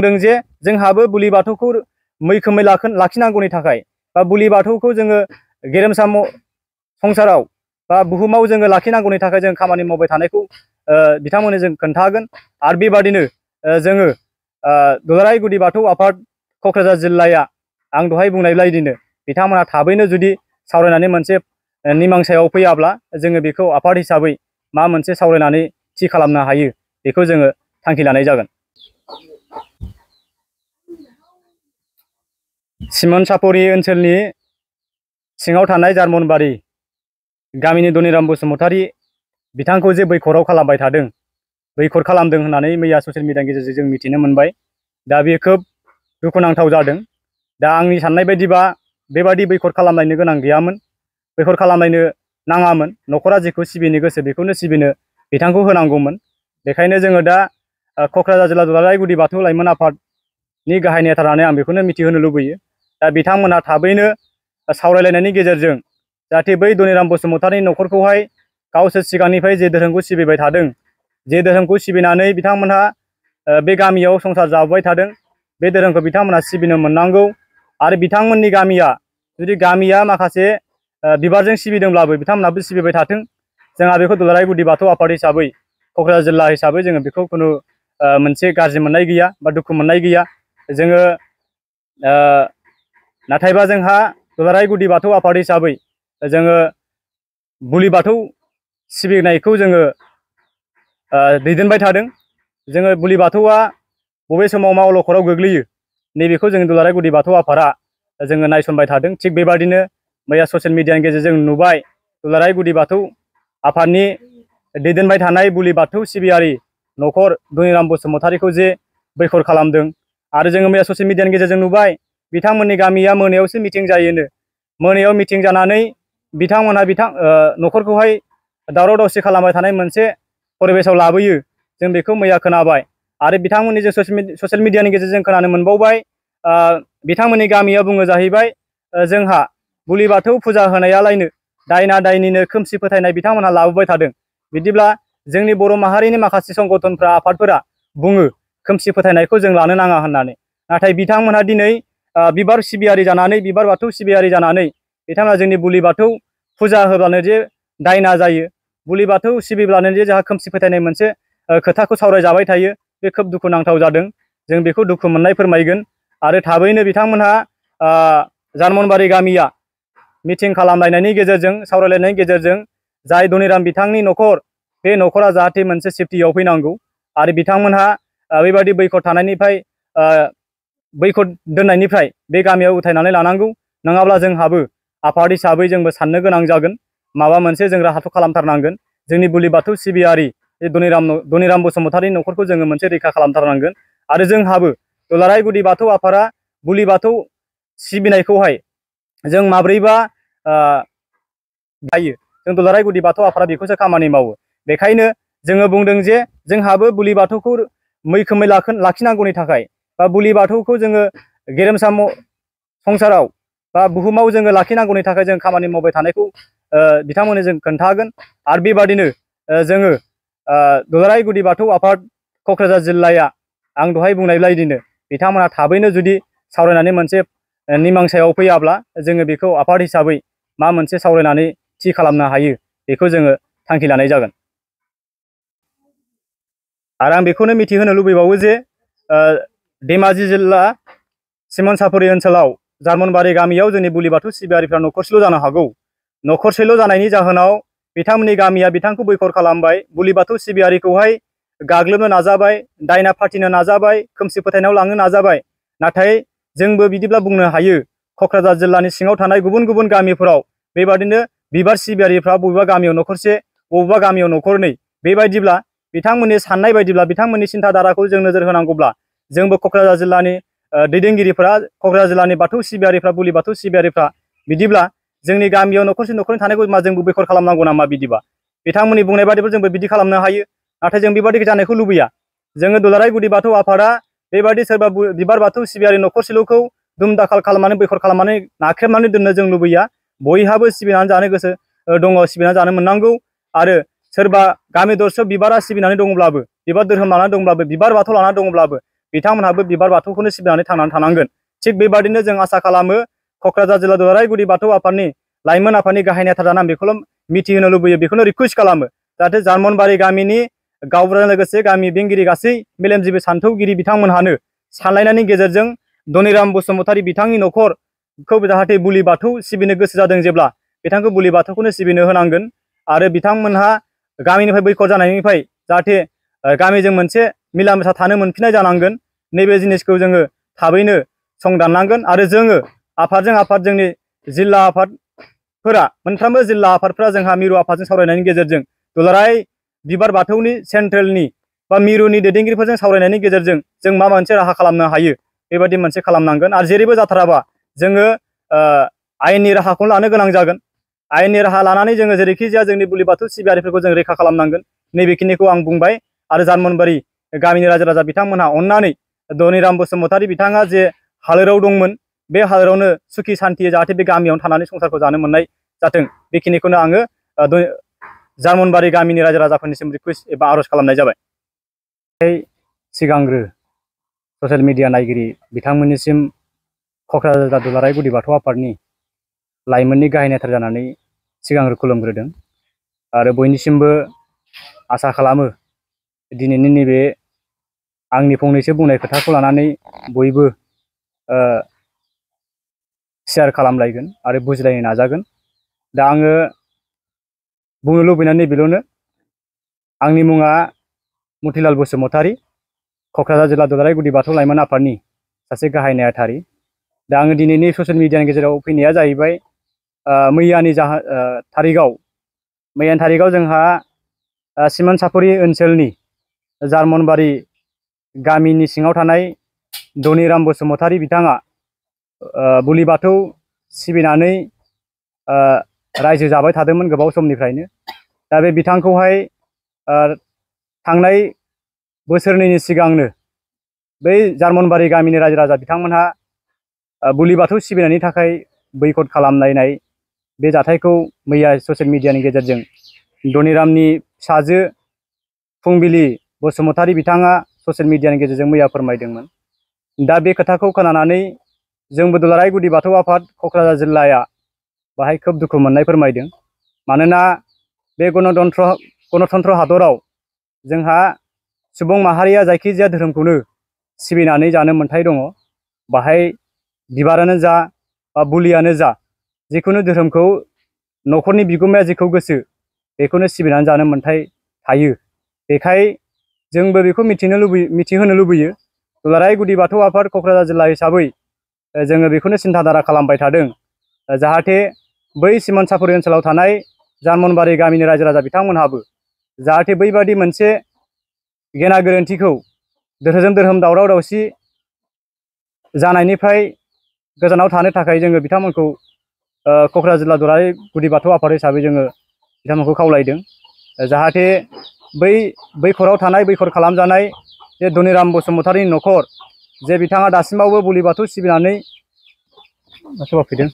बुंदों जे जोंहाबो बुलि बाथौखौ मैखोमै लाखिनांगौनि थाखाय बा बुलि बाथौखौ जोङो गेरेमसा संसाराव बा बुहुमाव जोङो लाखिनांगौनि थाखाय जों खामानि मावबाय थानायखौ बिथांमोननो जों खोन्थागोन। आरो बेबादिनो जोङो दुलाराय गुदि बाथौ आफाद क'क्राझार जिल्लाया आं दहाय बुंनाय बायदिनो बिथांमोना थाबैनो जुदि सावरायनानै मोनसे निमांसायाव फैयाब्ला जोङो बेखौ आफाद हिसाबै मा मोनसे सावरायनानै थि खालामनो हायो बेखौ जोङो थांखि लानाय जागोन। सिमोनसापरि ओनसोलनि सिङाव थानाय जार्मनबारि गामिनि धनिराम बसुमतारी बिथांखौ जे बैखराव खालामबाय थादों, बैखर खालामदों होननानै मैया ससियेल मिडियानि गेजेरजों जों मिथिनो मोनबाय। दा बे खोब दुखुनांथाव जादों। दा आंनि साननाय बायदिबा बेबादि बैखर खालामलायनो गोनां गैयामोन, बैखर खालामलायनो नाङामोन। न'खरा जेखौ सिबिनो गोसो बेखौनो सिबिनो बिथांखौ होनांगौमोन। बेखायनो जोङो दा क'क्राझार जिल्ला दुलाराय गुदि बाथौ लाइमोन आफादनि गाहाय नेता जानानै आं बेखौनो मिथिहोनो लुबैयो। दा बिथांमोना थाबैनो सावरायलायनायनि गेजेरजों जाहाथे बै धनिराम बसुमतारीनि न'खरखौहाय गावसोर सिगांनिफ्राय जे धोरोमखौ सिबिबाय थादों, जे धोरोमखौ सिबिनानै बिथांमोनहा बे गामियाव संसार जाबोबाय थादों, बे धोरोमखौ बिथांमोना सिबिनो मोननांगौ। आरो बिथांमोननि गामिया जुदि गामिया माखासे बिबारजों सिबिदोंब्लाबो बिथांमोनाबो सिबिबाय थाथों। जोंहा बेखौ दुलाराय गुदि बाथौ आफाद हिसाबै क'क्राझार जिल्ला हिसाबै जोङो बेखौ खुनु मोनसे गाज्रि मोननाय गैया बा दुखु मोननाय गैया। जोङो नाथायबा जोंहा दुलाराय गुदि बाथौ आफाद हिसाबै जोङो बुलि बाथौ सिबिनायखौ जोङो दैदेनबाय थादों। जोङो बुलि बाथौआ बबे समाव मा अलखदाव गोग्लैयो नैबेखौ जों दुलाराय गुदि बाथौ आफादा जोङो नायसनबाय थादों। थिग बेबादिनो मैया ससियेल मिडियानि गेजेरजों नुबाय दुलाराय गुदि बाथौ आफादनि दैदेनबाय थानाय बुलि बाथौ सिबियारि न'खर धनिराम बसुमतारीखौ जे बैखर खालामदों। आरो जोङो मैया ससियेल मिडियानि गेजेरजों नुबाय बिथांमोननि गामिया मोनायावसो मिटिं जायोनो। मोनायाव मिटिं जानानै बिथांमोनहा न'खरखौहाय दावराव दावसि खालामबाय थानाय मोनसे परिबेसाव लाबोयो, जों बेखौ मैया खोनाबाय। आरो बिथांमोननि जों ससियेल मिडियानि गेजेरजों खोनानो मोनबावबाय बिथांमोननि गामिया बुङो जाहैबाय जोंहा बुलि बाथौ फुजा होनायालायनो दायना दायनिनो खोमसि फोथायनाय बिथांमोनहा लाबोबाय थादों। बिदिब्ला जोंनि बर' माहारिनि माखासे संगठनफ्रा आफादफोरा बुङो खोमसि फोथायनायखौ जों लानो नाङा होननानै। नाथाय बिथांमोनहा दिनै बिबार सिबियारि जानानै, बिबार बाथौ सिबियारि जानानै बिथांमोना जोंनि बुलि बाथौ फुजा होब्लानो जे दायना जायो, बुलि बाथौ सिबिब्लानो जे जोंहा खोमसि फोथायनाय मोनसे खोथाखौ सावरायजाबाय थायो, बे खोब दुखुनांथाव जादों। जों बेखौ दुखु मोननाय फोरमायगोन। आरो थाबैनो बिथांमोनहा जार्मनबारि गामिया मिटिं खालामलायनायनि गेजेरजों, सावरायलायनायनि गेजेरजों जाय धनिराम बिथांनि न'खर, बे न'खरा जाहाथे मोनसे सेफटियाव फैनांगौ। आरो बिथांमोनहा बेबायदि बैखर थानायनिफ्राय बैखर दोननायनिफ्राय बे गामियाव उथायनानै लानांगौ। नङाब्ला जोंहाबो आफाद हिसाबै जोंबो साननो गोनां जागोन, माबा मोनसे जों राहाखौ खालामथारनांगोन। जोंनि बुलि बाथौ सिबियारि धनिराम बसुमतारीनि न'खरखौ जोङो मोनसे रैखा खालामथारनांगोन। आरो जोंहाबो दुलाराय गुदि बाथौ आफादा बुलि बाथौ सिबिनायखौहाय जों माब्रैबा गायो, जों दुलाराय गुदि बाथौ आफादा बेखौसो खामानि मावो। बेखायनो जोङो बुंदों जे जोंहाबो बुलि बाथौखौ मैखोमै लाखिनांगौनि थाखाय बा बुलि बाथौखौ जोङो गेरेमसा संसाराव बा बुहुमाव जोङो लाखिनांगौनि थाखाय जों खामानि मावबाय थानायखौ बिथांमोननो जों खोन्थागोन। आरो बेबादिनो जोङो दुलाराय गुदि बाथौ आफाद क'क्राझार जिल्लाया आं दहाय बुंनाय बायदिनो बिथांमोना थाबैनो जुदि सावरायनानै मोनसे निमांसायाव फैयाब्ला जोङो बेखौ आफाद हिसाबै मा मोनसे सावरायनानै थि खालामनो हायो बेखौ जोङो थांखि लानाय जागोन। आरो आं बेखौनो मिथिहोनो लुबैबावो जे धेमाजि जिल्ला सिमोनसापरि ओनसोलाव जार्मनबारि गामियाव जोंनि बुलि बाथौ सिबियारिफ्रा न'खरसेल' जानो हागौ। न'खरसेल' जानायनि जाहोनाव बिथांमोननि गामिया बिथांखौ बैखर खालामबाय, बुलि बाथौ सिबियारिखौहाय गाग्लोबनो नाजाबाय, दायना फाथिनो नाजाबाय, खोमसि फोथायनायाव लांनो नाजाबाय। नाथाय जोंबो बिदिब्ला बुंनो हायो क'क्राझार जिल्लानि सिङाव थानाय गुबुन गुबुन गामिफोराव बेबादिनो बिबार सिबियारिफ्रा बबेबा गामियाव न'खरसे, बबेबा गामियाव न'खरनै, बेबायदिब्ला बिथांमोननि साननाय बायदिब्ला, बिथांमोननि सिन्था धाराखौ जों नोजोर होनांगौब्ला जोंबो क'क्राझार जिल्लानि दैदेनगिरिफोरा, क'क्राझार जिल्लानि बाथौ सिबियारिफ्रा, बुलि बाथौ सिबियारिफ्रा बिदिब्ला जोंनि गामियाव न'खरसे न'खरनै थानायखौ मा जोंबो बैखर खालामनांगौ नामा? बिदिबा बिथांमोननि बुंनाय बादिबो जोंबो बिदि खालामनो हायो। नाथाय जों बेबादि जानायखौ लुबैया। जोङो दुलाराय गुदि बाथौ आफादा बेबायदि सोरबा बिबार बाथौ सिबियारि न'खरसेल'खौ दुम दाखाल खालामनानै बैखर खालामनानै नाख्रेबनानै दोननो जों लुबैया। बयहाबो सिबिनानै जानो गोसो दङ, सिबिनानै जानो मोननांगौ। आरो सोरबा गामि दरसेयाव बिबारा सिबिनानै दङब्लाबो, बिबार धोरोम लानानै दङब्लाबो, बिबार बाथौ लानानै दङब्लाबो बिथांमोनहाबो बिबार बाथौखौनो सिबिनानै थांनानै थानांगोन। थिग बेबादिनो जों आसा खालामो क'क्राझार जिल्ला दुलाराय गुदि बाथौ आफादनि लाइमोन आफादनि गाहाय नेता जाना आं बेखौल' मिथिहोनो लुबैयो, बेखौनो रिकुवेस्ट खालामो जाहाथे जार्मनबारि गामिनि गावबुराजों लोगोसे गामि बेंगिरि गासै मेलेमजिबि सान्थौगिरि बिथांमोनहानो सानलायनायनि गेजेरजों धनिराम बसुमतारी बिथांनि न'खरखौ जाहाथे बुलि बाथौ सिबिनो गोसो जादों जेब्ला बिथांखौ बुलि बाथौखौनो सिबिनो होनांगोन आरो बिथांमोनहा गामिनिफ्राय बैखर जानायनिफ्राय जाहाथे गामिजों मोनसे मिला मिसा थानो मोनफिननाय जानांगोन। नैबे जिनिसखौ जोङो थाबैनो संदाननांगोन आरो जोङो आफादजों आफाद जोंनि जिल्ला आफादफोरा मोनफ्रोमबो जिल्ला आफादफोरा जोंहा मिरु आफादजों सावरायनायनि गेजेरजों दुलाराय बिबार बाथौनि सेन्ट्रेलनि बा मिरुनि दैदेनगिरिफोरजों सावरायनायनि गेजेरजों जों मा मोनसे राहा खालामनो हायो बेबायदि मोनसे खालामनांगोन। आरो जेरैबो जाथाराबा जोङो आयेननि राहाखौ लानो गोनां जागोन। आयेननि राहा लानानै जोङो जेरैखि जाया जोंनि बुलि बाथौ सिबियारिफोरखौ जों रैखा खालामनांगोन। नैबेखिनिखौ आं बुंबाय आरो जार्मनबारि गामिनि रायजो राजा बिथांमोनहा अननानै धनिराम बसुमतारी बिथाङा जे हालोराव दंमोन बे हालोरावनो सुखि सान्थियै जाहाथे बे गामियावनो थानानै संसारखौ जानो मोननाय जाथों, बेखिनिखौनो आङो जार्मनबारि गामिनि रायजो राजाफोरनिसिम रिकुवेस्ट एबा आर'ज खालामनाय जाबाय। सिगांग्रो ससियेल मिडिया नायगिरि बिथांमोननिसिम क'क्राझार दुलाराय गुदि बाथौ आफादनि लाइमोननि गाहाय नेता जानानै सिगांग्रो खुलुमग्रोदों आरो बयनिसिमबो आसा खालामो दिनैनि नैबे आंनि फंनैसो बुंनाय खोथाखौ लानानै बयबो शेयार खालामलायगोन आरो बुजिलायनो नाजागोन। दा आङो बुंनो लुबैनाय नैबेल'नो, आंनि मुङा मतिलाल बसुमतारी, क'क्राझार जिल्ला दुलाराय गुदि बाथौ लाइमोन आफादनि सासे गाहाय नेहाथारि। दा आङो दिनैनि ससियेल मिडियानि गेजेराव फैनाया जाहैबाय मैयानि थारिखआव जोंहा सिमोनसापुरि ओनसोलनि जार्मनबारि गामिनि सिङाव थानाय धनिराम बसुमतारी बिथाङा बुलि बाथौ सिबिनानै रायजो जाबाय थादोंमोन गोबाव समनिफ्रायनो। दा बे बिथांखौहाय थांनाय बोसोरनैनि सिगांनो बै जार्मनबारि गामिनि रायजो राजा बिथांमोनहा बुलि बाथौ सिबिनायनि थाखाय बैकट खालामलायनाय बे जाथायखौ मैया ससियेल मिडियानि गेजेरजों धनिरामनि फिसाजो फुंबिलि बसुमतारी बिथाङा ससियेल मिडियानि गेजेरजों मैया फोरमायदोंमोन। दा बे खोथाखौ खोनानानै जोंबो दुलाराय गुदि बाथौ आफाद क'क्राझार जिल्लाया बाहाय खोब दुखु मोननाय फोरमायदों। मानोना बे गणतन्त्र हादराव जोंहा सुबुं माहारिया जायखिजाया धोरोमखौनो सिबिनानै जानो मोन्थाय दङ। बाहाय बिबारानो जा बा बुलियानो जा जिखुनु धोरोमखौ न'खरनि बिगोमाया जेखौ गोसो बेखौनो सिबिनानै जानो मोन्थाय थायो। बेखाय जोंबो बेखौ मिथिहोनो लुबैयो दुलाराय गुदि बाथौ आफाद क'क्राझार जिल्ला हिसाबै जोङो बेखौनो सिन्थाधारा खालामबाय थादों जाहाथे बै सिमोनसापुरि ओनसोलाव थानाय जार्मनबारि गामिनि रायजो राजा बिथांमोनहाबो जाहाथे बैबादि मोनसे गेना गोरोन्थिखौ धोरोम दावराव दावसि जानायनिफ्राय गोजानाव थानो थाखाय जोङो बिथांमोनखौ क'क्राझार जिल्ला दुलाराय गुदि बाथौ आफाद हिसाबै जोङो बिथांमोनखौ खावलायदों जाहाथे बैखराव थानाय बैखर खालामजानाय जे धनिराम बसुमतारीनि न'खर जे बिथाङा दासिमावबो बुलि बाथौ सिबिनानै फैदों